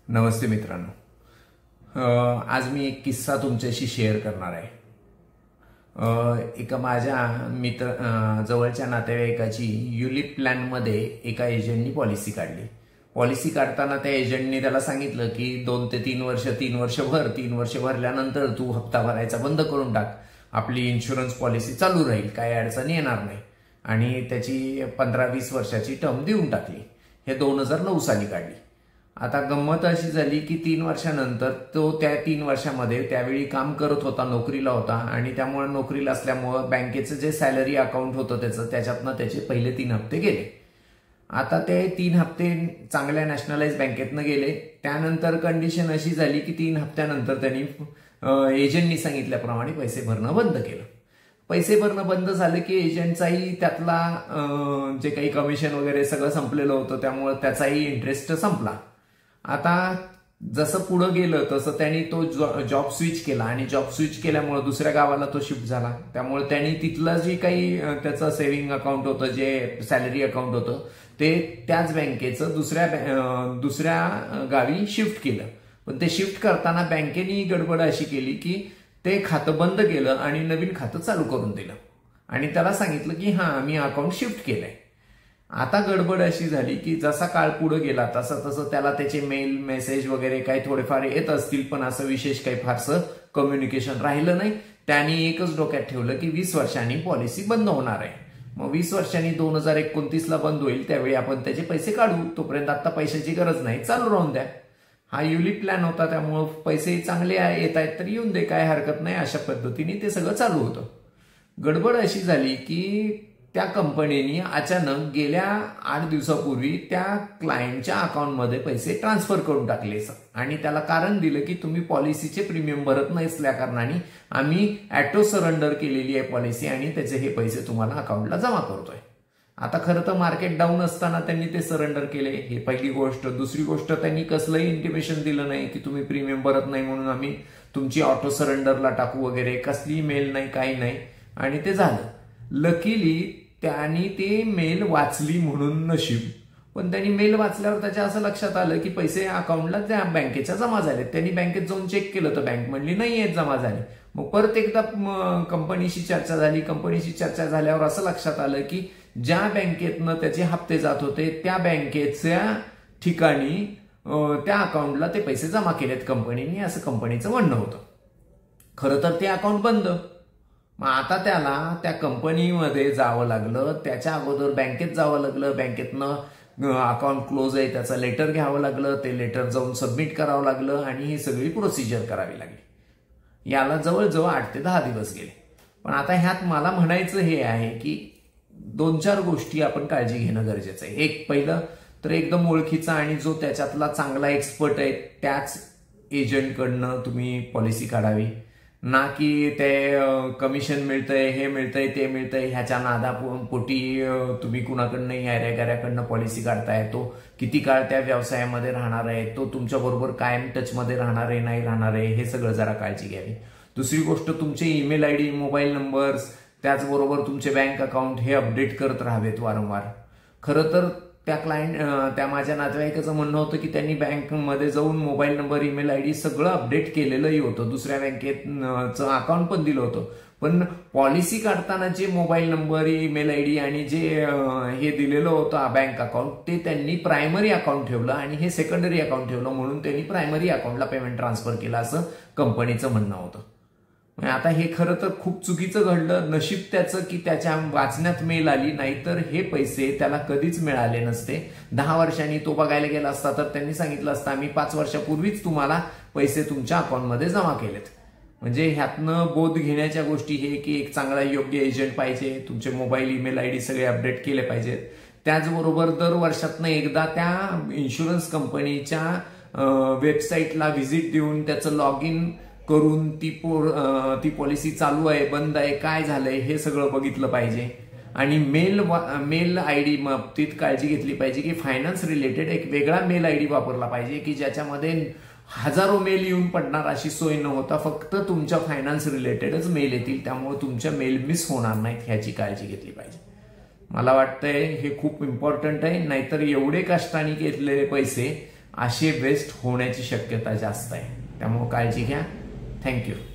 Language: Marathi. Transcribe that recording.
नमस्ते मित्रांनो, आज मी एक किस्सा तुमच्याशी शेअर करणार आहे। एका माझ्या जवळच्या नातेवाईकाची युलिप प्लॅन मध्ये एका एजंटनी पॉलिसी काढली। पॉलिसी काढताना त्या एजंटनी त्याला सांगितलं की 2 ते 3 वर्ष 3 वर्ष भरल्यानंतर तू हप्ता भरायचा बंद करून टाक, आपली इन्शुरन्स पॉलिसी चालू राहील, काही अडचणी येणार नाही। आणि त्याची 15-20 वर्षाची टर्म देऊन टाकली। हे 2009 साली काढली। आता गंमत अशी झाली की 3 वर्षानंतर तो त्या 3 वर्षामध्ये त्यावेळी काम करत होता, नोकरीला होता आणि त्यामुळे नोकरीला असल्यामुळे बँकेचं जे सॅलरी अकाउंट होतं त्याच्यातनं त्याचे पहिले 3 हप्ते गेले। आता ते 3 हप्ते चांगल्या नॅशनलाइज बँकेतनं गेले। त्यानंतर कंडिशन अशी झाली की 3 हप्त्यानंतर त्यांनी एजंटनी सांगितल्याप्रमाणे पैसे भरणं बंद केलं। पैसे भरणं बंद झालं की एजंटचाही त्यातला जे काही कमिशन वगैरे सगळं संपलेलं होतं, त्यामुळे त्याचाही इंटरेस्ट संपला। आता जसं पुढे गेलं तसं त्यांनी तो जॉब स्विच केला आणि जॉब स्विच केल्यामुळे दुसऱ्या गावाला तो शिफ्ट झाला। त्यामुळे त्यांनी तिथलं जे काही त्याचं सेव्हिंग अकाउंट होतं, जे सॅलरी अकाउंट होतं, ते त्याच बँकेचं दुसऱ्या गावी शिफ्ट केलं। पण ते शिफ्ट करताना बँकेने गडबड अशी केली की ते खातं बंद केलं आणि नवीन खातं चालू करून दिलं आणि त्याला सांगितलं की हा मी अकाउंट शिफ्ट केलंय। आता गडबड अशी झाली की जसा काळ पुढे गेला तसं त्याला त्याचे मेल मेसेज वगैरे काही थोडेफार येत असतील, पण असं विशेष काही फारसं कम्युनिकेशन राहिलं नाही। त्यांनी एकच डोक्यात ठेवलं की 20 वर्षांनी पॉलिसी बंद होणार आहे, मग 20 वर्षांनी 2029ला बंद होईल, त्यावेळी आपण त्याचे पैसे काढू, तोपर्यंत आता पैशाची गरज नाही, चालू राहून द्या। हा युलिप प्लॅन होता, त्यामुळे पैसे चांगले येत आहेत तर येऊन दे, काय हरकत नाही, अशा पद्धतीने ते सगळं चालू होतं। गडबड अशी झाली की त्या कंपनीने अचानक गेल्या 8 दिवसापूर्वी त्या क्लायंटच्या अकाउंटमध्ये पैसे ट्रान्सफर करून टाकले आणि त्याला कारण दिलं की तुम्ही पॉलिसीचे प्रीमियम भरत नसल्या कारणाने आम्ही ऑटो सरेंडर केलेली आहे पॉलिसी आणि त्याचे हे पैसे तुम्हाला अकाउंटला जमा करतोय। आता खरं तर मार्केट डाऊन असताना त्यांनी ते सरेंडर केले, हे पहिली गोष्ट। दुसरी गोष्ट, त्यांनी कसलंही इंटिमेशन दिलं नाही की तुम्ही प्रीमियम भरत नाही म्हणून आम्ही तुमची ऑटो सरेंडरला टाकू वगैरे, कसली मेल नाही, काही नाही, आणि ते झालं। लकीली त्यांनी ते मेल वाचली म्हणून नशीब, पण त्यांनी मेल वाचल्यावर त्याच्या असं लक्षात आलं की पैसे अकाउंटला त्या बँकेच्या जमा झाले। त्यांनी बँकेत जाऊन चेक केलं तर बँक म्हणली नाही आहेत जमा झाले। मग परत एकदा कंपनीशी चर्चा झाली। कंपनीशी चर्चा झाल्यावर असं लक्षात आलं की ज्या बँकेतनं त्याचे हप्ते जात होते त्या बँकेच्या ठिकाणी त्या अकाउंटला ते पैसे जमा केलेत कंपनीने, असं कंपनीचं म्हणणं होतं। खरं तर ते अकाउंट बंद। मग आता त्याला त्या कंपनीमध्ये जावं लागलं, त्याच्या अगोदर बँकेत जावं लागलं, बँकेतनं अकाउंट क्लोज आहे त्याचं लेटर घ्यावं लागलं, ते लेटर जाऊन सबमिट करावं लागलं आणि ही सगळी प्रोसिजर करावी लागली। याला जवळजवळ 8 ते 10 दिवस गेले। पण आता ह्यात मला म्हणायचं हे आहे की 2-4 गोष्टी आपण काळजी घेणं गरजेचं आहे। एक, पहिलं तर एकदम ओळखीचा आणि जो त्याच्यातला चांगला एक्सपर्ट आहे त्याच एजंटकडनं तुम्ही पॉलिसी काढावी, ना की ते कमिशन मिळतंय, हे मिळतंय, ते मिळतंय ह्याच्या नादापोटी तुम्ही कुणाकडनं याऱ्याकडनं पॉलिसी काढताय। तो किती काळ त्या व्यवसायामध्ये राहणार आहे, तो तुमच्या बरोबर कायम टचमध्ये राहणार आहे, नाही राहणार आहे, हे सगळं जरा काळजी घ्यावी। दुसरी गोष्ट, तुमचे ईमेल आयडी, मोबाईल नंबर्स, त्याचबरोबर तुमचे बँक अकाउंट हे अपडेट करत राहावेत वारंवार। खरं तर त्या माझ्या नातेवाईकाचं म्हणणं होतं की त्यांनी बँकमध्ये जाऊन मोबाईल नंबर, ईमेल आयडी सगळं अपडेट केलेलंही होतं, दुसऱ्या बँकेचं अकाउंट पण दिलं होतं, पण पॉलिसी काढताना जे मोबाईल नंबर, ईमेल आयडी आणि जे हे दिलेलं होतं बँक अकाउंट, ते त्यांनी प्रायमरी अकाउंट ठेवलं आणि हे सेकंडरी अकाउंट ठेवलं, म्हणून त्यांनी प्रायमरी अकाउंटला पेमेंट ट्रान्सफर केलं, असं कंपनीचं म्हणणं होतं। आता हे खरं तर खूप चुकीचं घडलं। नशीब त्याचं की त्याच्या वाचण्यात मेल आली, नाहीतर हे पैसे त्याला कधीच मिळाले नसते। 10 वर्षांनी तो बघायला गेला असता तर त्यांनी सांगितलं असतं आम्ही 5 वर्षापूर्वीच तुम्हाला पैसे तुमच्या अकाउंटमध्ये जमा केलेत। म्हणजे ह्यातनं बोध घेण्याच्या गोष्टी हे की एक चांगला योग्य एजंट पाहिजे, तुमचे मोबाईल, ईमेल आयडी सगळे अपडेट केले पाहिजेत। त्याचबरोबर दर वर्षातनं एकदा त्या इन्शुरन्स कंपनीच्या वेबसाईटला व्हिजिट देऊन त्याचं लॉग इन करून ती पॉलिसी चालू आहे, बंद आहे, काय झालंय हे सगळं बघितलं पाहिजे। आणि मेल आयडी बाबतीत काळजी घेतली पाहिजे की फायनान्स रिलेटेड एक वेगळा मेल आयडी वापरला पाहिजे की ज्याच्यामध्ये हजारो मेल येऊन पडणार अशी सोय न होता फक्त तुमच्या फायनान्स रिलेटेडच मेल येतील, त्यामुळे तुमच्या मेल मिस होणार नाहीत ह्याची काळजी घेतली पाहिजे। मला वाटतंय हे खूप इम्पॉर्टंट आहे, नाहीतर एवढे कष्टाने घेतलेले पैसे असे वेस्ट होण्याची शक्यता जास्त आहे. त्यामुळे काळजी घ्या. थँक्यू.